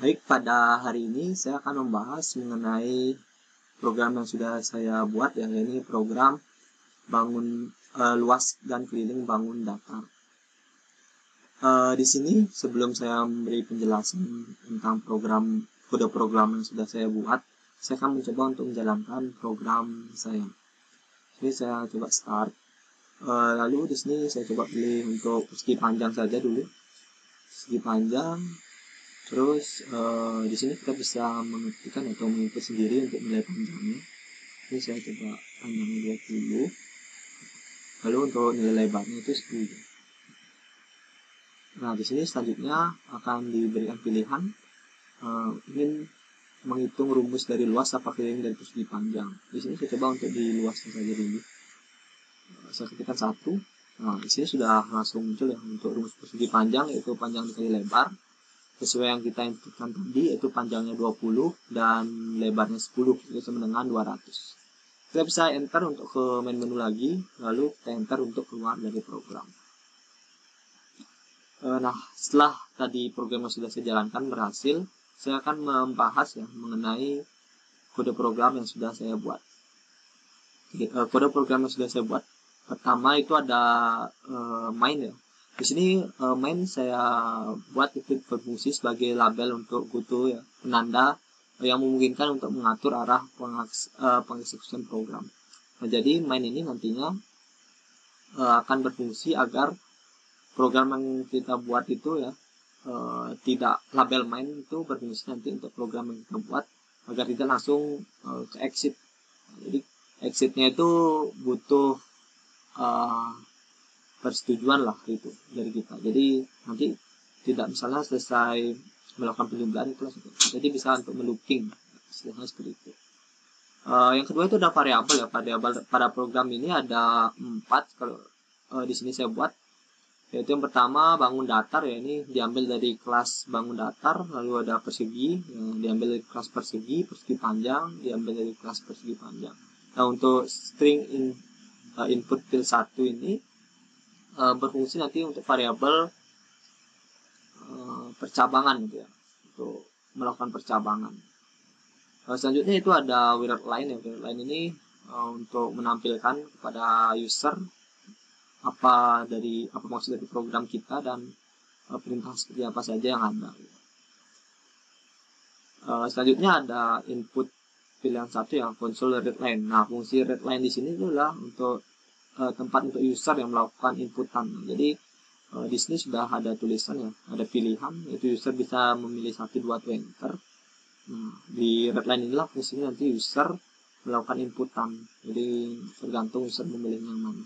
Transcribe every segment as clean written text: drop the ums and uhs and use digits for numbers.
Baik, pada hari ini saya akan membahas mengenai program yang sudah saya buat, yang ini program bangun luas dan keliling bangun datar. Di sini sebelum saya memberi penjelasan tentang kode program yang sudah saya buat, saya akan mencoba untuk menjalankan program saya. Ini saya coba start. Lalu di sini saya coba pilih untuk persegi panjang saja dulu. Persegi panjang. Terus di sini kita bisa mengetikkan atau menginput sendiri untuk nilai panjangnya. Ini saya coba panjangnya 20. Lalu untuk nilai lebarnya itu 10. Nah, di sini selanjutnya akan diberikan pilihan ingin menghitung rumus dari luas apa keliling dari persegi panjang. Di sini saya coba untuk di luasnya saja dulu. Saya ketikkan 1. Nah, di sini sudah langsung muncul ya untuk rumus persegi panjang, yaitu panjang dikali lebar. Sesuai yang kita inputkan tadi, yaitu panjangnya 20 dan lebarnya 10, itu sama dengan 200. Kita bisa enter untuk ke main menu lagi, lalu kita enter untuk keluar dari program. Nah, setelah tadi program yang sudah saya jalankan berhasil, saya akan membahas ya mengenai kode program yang sudah saya buat. Kode program yang sudah saya buat, pertama itu ada main ya. Di sini main saya buat itu berfungsi sebagai label untuk GoTo ya, penanda yang memungkinkan untuk mengatur arah pengeksekusian program. Nah, jadi main ini nantinya akan berfungsi agar program yang kita buat itu ya tidak label main itu berfungsi nanti untuk program yang kita buat agar tidak langsung ke exit. Jadi exitnya itu butuh persetujuan lah itu dari kita. Jadi nanti tidak misalnya selesai melakukan penjumlahan itu langsung. Jadi bisa untuk melooping, istilahnya seperti itu. Yang kedua itu ada variabel ya. Variabel pada program ini ada 4 kalau di sini saya buat. Yaitu yang pertama bangun datar ya, ini diambil dari kelas bangun datar, lalu ada persegi yang diambil dari kelas persegi panjang diambil dari kelas persegi panjang. Nah, untuk string input field 1 ini berfungsi nanti untuk variabel percabangan gitu ya, untuk melakukan percabangan. Selanjutnya itu ada word line ya. Word line ini untuk menampilkan kepada user apa maksud dari program kita dan perintah seperti apa saja yang ada. Selanjutnya ada input pilihan 1 ya, console readline. Nah, fungsi readline di sini adalah untuk tempat untuk user yang melakukan inputan. Jadi di sini sudah ada tulisan ya, ada pilihan, yaitu user bisa memilih 1, 2 atau enter. Nah, di readline inilah fungsinya nanti user melakukan inputan. Jadi tergantung user memilih yang mana.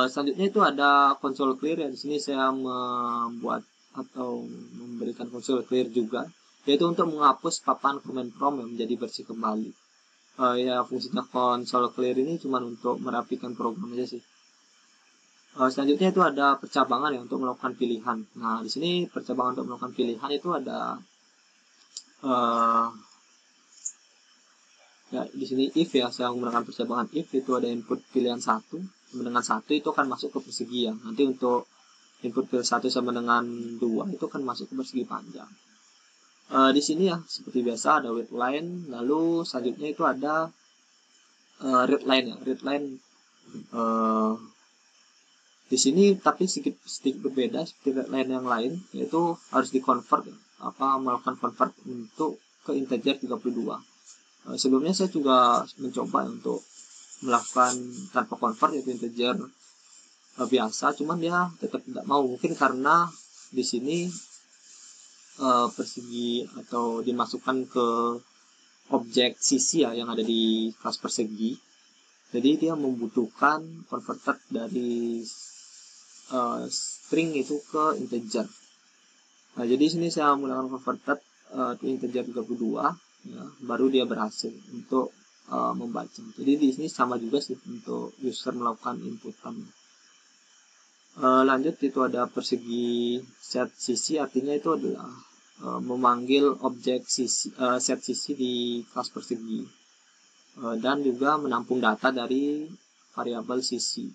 Selanjutnya itu ada console clear ya. Di sini saya membuat atau memberikan console clear juga, yaitu untuk menghapus papan command prompt yang menjadi bersih kembali. Ya, fungsinya console clear ini cuma untuk merapikan program aja sih. Selanjutnya itu ada percabangan ya untuk melakukan pilihan. Nah, di sini percabangan untuk melakukan pilihan itu ada ya di sini if ya, saya menggunakan percabangan if, itu ada input pilihan 1 sama dengan 1 itu akan masuk ke persegi ya. Nanti untuk input pilihan 1 sama dengan 2 itu akan masuk ke persegi panjang. Di sini ya seperti biasa ada wait line, lalu selanjutnya itu ada read line ya. Read line di sini tapi sedikit berbeda seperti read line yang lain, yaitu harus di-convert ya, melakukan convert untuk ke integer 32. Sebelumnya saya juga mencoba untuk melakukan tanpa convert, yaitu integer biasa, cuman dia tetap tidak mau. Mungkin karena di sini persegi atau dimasukkan ke objek sisi ya yang ada di kelas persegi. Jadi dia membutuhkan converted dari string itu ke integer. Nah, jadi sini saya menggunakan converted to integer 32 ya, baru dia berhasil untuk membaca. Jadi di sini sama juga sih untuk user melakukan inputan. Lanjut itu ada persegi set sisi, artinya itu adalah memanggil objek sisi, set sisi di kelas persegi dan juga menampung data dari variabel sisi.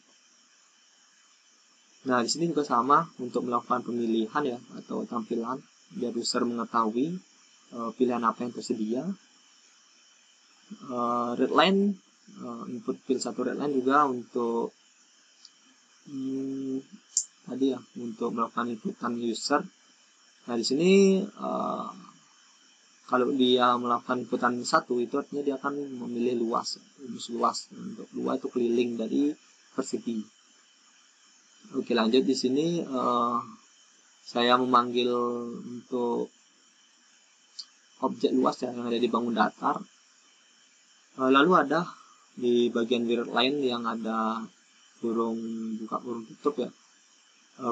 Nah, di sini juga sama untuk melakukan pemilihan ya atau tampilan. biar user mengetahui pilihan apa yang tersedia. Readline, input field 1 readline juga untuk tadi ya, untuk melakukan inputan user. Nah di sini kalau dia melakukan inputan 1 itu artinya dia akan memilih luas, rumus luas. Untuk luas itu keliling dari persegi. Oke, lanjut di sini saya memanggil untuk objek luas yang ada di bangun datar. Lalu ada di bagian readline yang ada kurung buka kurung tutup ya,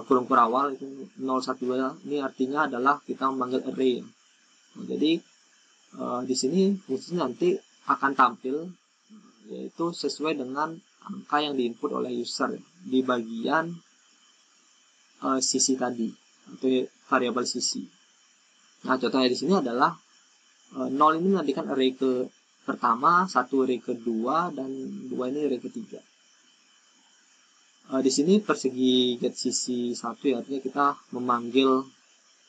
kurung kurawal itu 012, ini artinya adalah kita memanggil array. Nah, jadi di sini fungsinya nanti akan tampil yaitu sesuai dengan angka yang diinput oleh user di bagian sisi tadi atau variabel sisi. Nah, contohnya di sini adalah 0 ini menandakan array ke pertama, 1 array kedua, dan 2 ini array ketiga. Di sini persegi get sisi 1 ya, artinya kita memanggil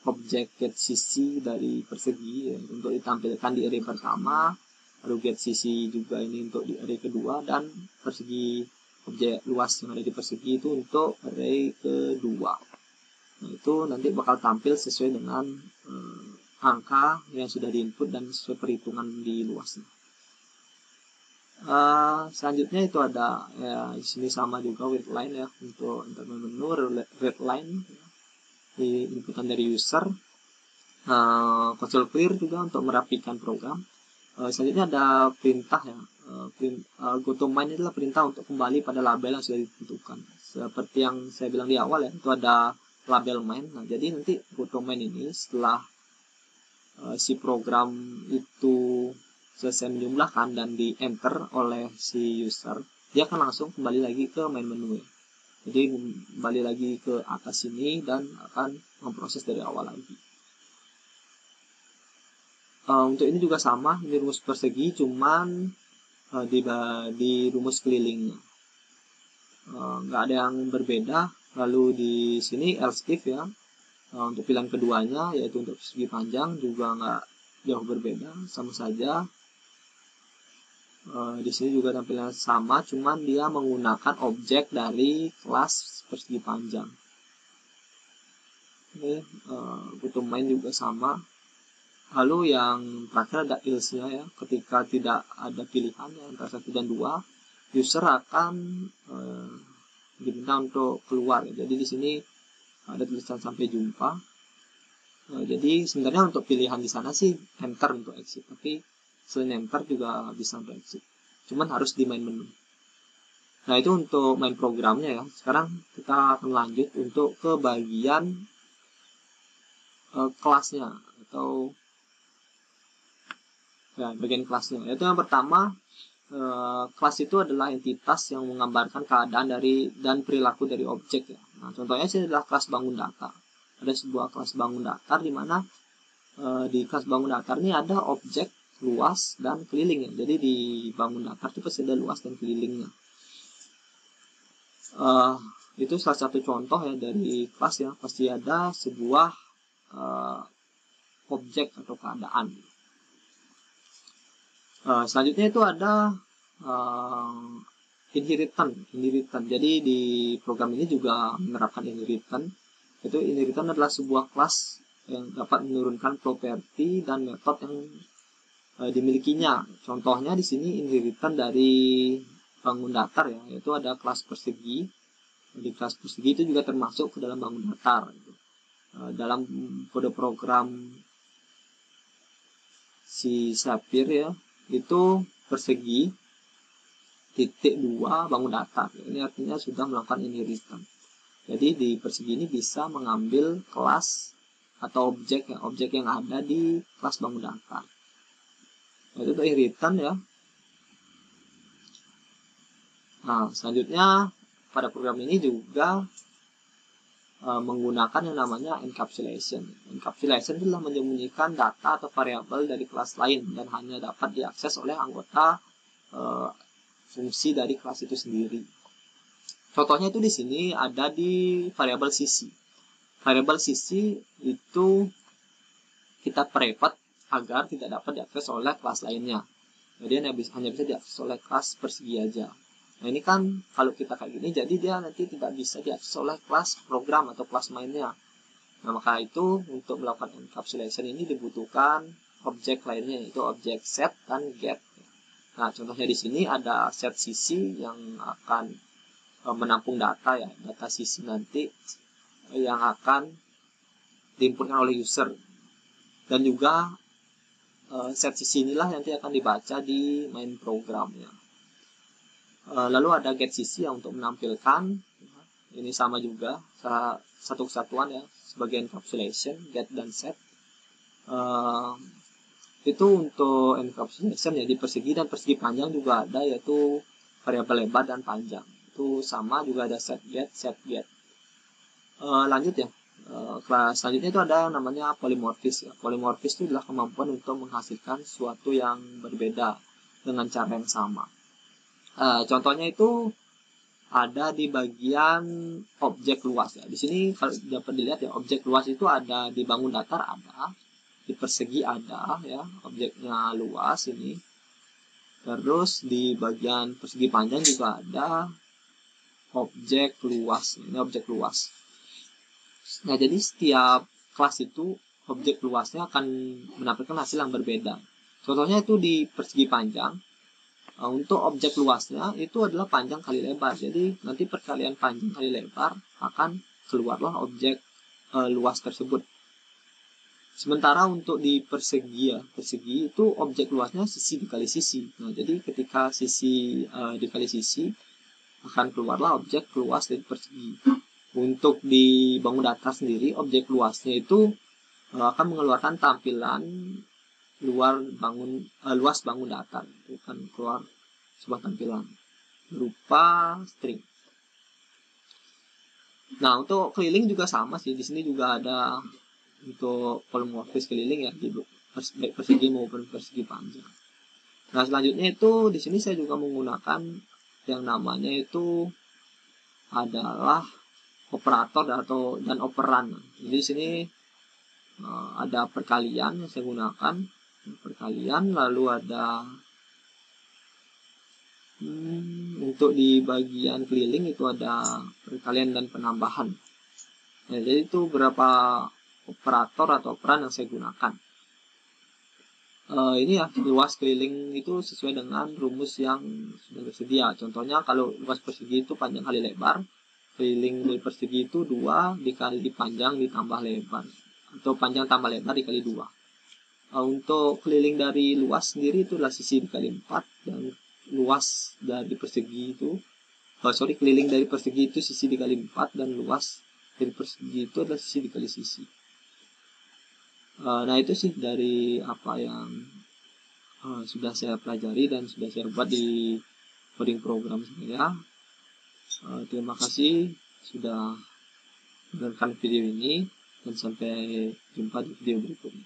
objek get sisi dari persegi ya, untuk ditampilkan di array pertama, lalu get sisi juga ini untuk di array kedua, dan persegi objek luas yang ada di persegi itu untuk array kedua. Nah, itu nanti bakal tampil sesuai dengan angka yang sudah diinput dan sesuai perhitungan di luasnya. Selanjutnya itu ada ya, di sini sama juga readline ya, untuk menu readline di inputan dari user. Console clear juga untuk merapikan program. Selanjutnya ada perintah ya, go to main adalah perintah untuk kembali pada label yang sudah ditentukan. Seperti yang saya bilang di awal ya, itu ada label main. Nah, jadi nanti go to main ini setelah si program itu selesai menjumlahkan dan di enter oleh si user, dia akan langsung kembali lagi ke main menu ya. Jadi kembali lagi ke atas sini dan akan memproses dari awal lagi. Untuk ini juga sama, ini rumus persegi, cuman di rumus kelilingnya nggak ada yang berbeda. Lalu di sini else if ya, untuk pilihan keduanya yaitu untuk persegi panjang juga nggak jauh berbeda, sama saja. Di sini juga tampilnya sama, cuman dia menggunakan objek dari kelas persegi panjang. Oke, butuh main juga sama. Lalu yang terakhir ada else-nya ya, ketika tidak ada pilihan ya, antara 1 dan 2, user akan diminta untuk keluar ya. Jadi di sini ada tulisan sampai jumpa. Jadi sebenarnya untuk pilihan di sana sih enter untuk exit, tapi selain enter juga bisa untuk exit, cuman harus di main menu. Nah, itu untuk main programnya ya. Sekarang kita akan lanjut untuk ke bagian kelasnya atau ya, bagian kelasnya. Yaitu yang pertama, kelas itu adalah entitas yang menggambarkan keadaan dari dan perilaku dari objek ya. Nah, contohnya sih adalah kelas bangun data. Ada sebuah kelas bangun datar di mana di kelas bangun datar ini ada objek luas dan keliling ya. Jadi di bangun datar itu pasti ada luas dan kelilingnya. Itu salah satu contoh ya dari kelas ya, pasti ada sebuah objek atau keadaan. Selanjutnya itu ada inheritance. Jadi di program ini juga menerapkan inheritance. Itu inheritance adalah sebuah kelas yang dapat menurunkan properti dan metode yang dimilikinya. Contohnya di sini inheritance dari bangun datar ya, yaitu ada kelas persegi. Di kelas persegi itu juga termasuk ke dalam bangun datar. Dalam kode program si Sapir ya, itu persegi titik 2 bangun datar. Ini artinya sudah melakukan inheritance. Jadi di persegi ini bisa mengambil kelas atau objek ya, objek yang ada di kelas bangun datar. Itu untuk inheritance ya. Nah, selanjutnya pada program ini juga menggunakan yang namanya encapsulation. Encapsulation adalah menyembunyikan data atau variabel dari kelas lain dan hanya dapat diakses oleh anggota fungsi dari kelas itu sendiri. Contohnya itu di sini ada di variabel sisi. Variabel sisi itu kita private agar tidak dapat diakses oleh kelas lainnya. Jadi hanya bisa diakses oleh kelas persegi aja. Nah ini kan kalau kita kayak gini, jadi dia nanti tidak bisa diakses oleh kelas program atau kelas mainnya. Nah maka itu untuk melakukan encapsulation ini dibutuhkan objek lainnya, yaitu objek set dan get. Nah contohnya di sini ada set CC yang akan menampung data ya, data CC nanti yang akan diinputkan oleh user, dan juga set CC inilah nanti akan dibaca di main programnya. Lalu ada get CC yang untuk menampilkan, ini sama juga satu kesatuan ya, sebagai encapsulation get dan set. Itu untuk encapsulation ya, di persegi dan persegi panjang juga ada, yaitu variabel lebar dan panjang. Itu sama juga ada set get. Lanjut ya. Kelas selanjutnya itu ada namanya polymorphis ya. Polymorphis itu adalah kemampuan untuk menghasilkan sesuatu yang berbeda dengan cara yang sama. Contohnya itu ada di bagian objek luas ya. Di sini kalau dapat dilihat ya, objek luas itu ada di bangun datar, ada di persegi, ada ya objeknya luas ini. Terus di bagian persegi panjang juga ada objek luas. Ini objek luas. Nah, jadi setiap kelas itu objek luasnya akan menampilkan hasil yang berbeda. Contohnya itu di persegi panjang, untuk objek luasnya itu adalah panjang kali lebar. Jadi nanti perkalian panjang kali lebar akan keluarlah objek luas tersebut. Sementara untuk di persegi ya, persegi itu objek luasnya sisi dikali sisi. Nah, jadi ketika sisi dikali sisi akan keluarlah objek luas dari persegi. Untuk di bangun datar sendiri, objek luasnya itu akan mengeluarkan tampilan luas bangun datar. Itu akan keluar sebuah tampilan berupa string. Nah, untuk keliling juga sama sih. Di sini juga ada untuk polymorphis keliling ya, di baik persegi maupun persegi panjang. Nah, selanjutnya itu di sini saya juga menggunakan yang namanya itu adalah operator dan operan. Jadi di sini ada perkalian yang saya gunakan, perkalian, lalu ada untuk di bagian keliling itu ada perkalian dan penambahan. Nah, jadi itu beberapa operator atau operan yang saya gunakan. Ini ya, luas keliling itu sesuai dengan rumus yang sudah tersedia. Contohnya kalau luas persegi itu panjang kali lebar, keliling dari persegi itu 2 dikali panjang ditambah lebar, atau panjang tambah lebar dikali 2. Untuk keliling dari luas sendiri itu adalah sisi dikali 4, dan luas dari persegi itu keliling dari persegi itu sisi dikali 4, dan luas dari persegi itu adalah sisi dikali sisi. Nah itu sih dari apa yang sudah saya pelajari dan sudah saya buat di coding program saya. Terima kasih sudah menonton video ini, dan sampai jumpa di video berikutnya.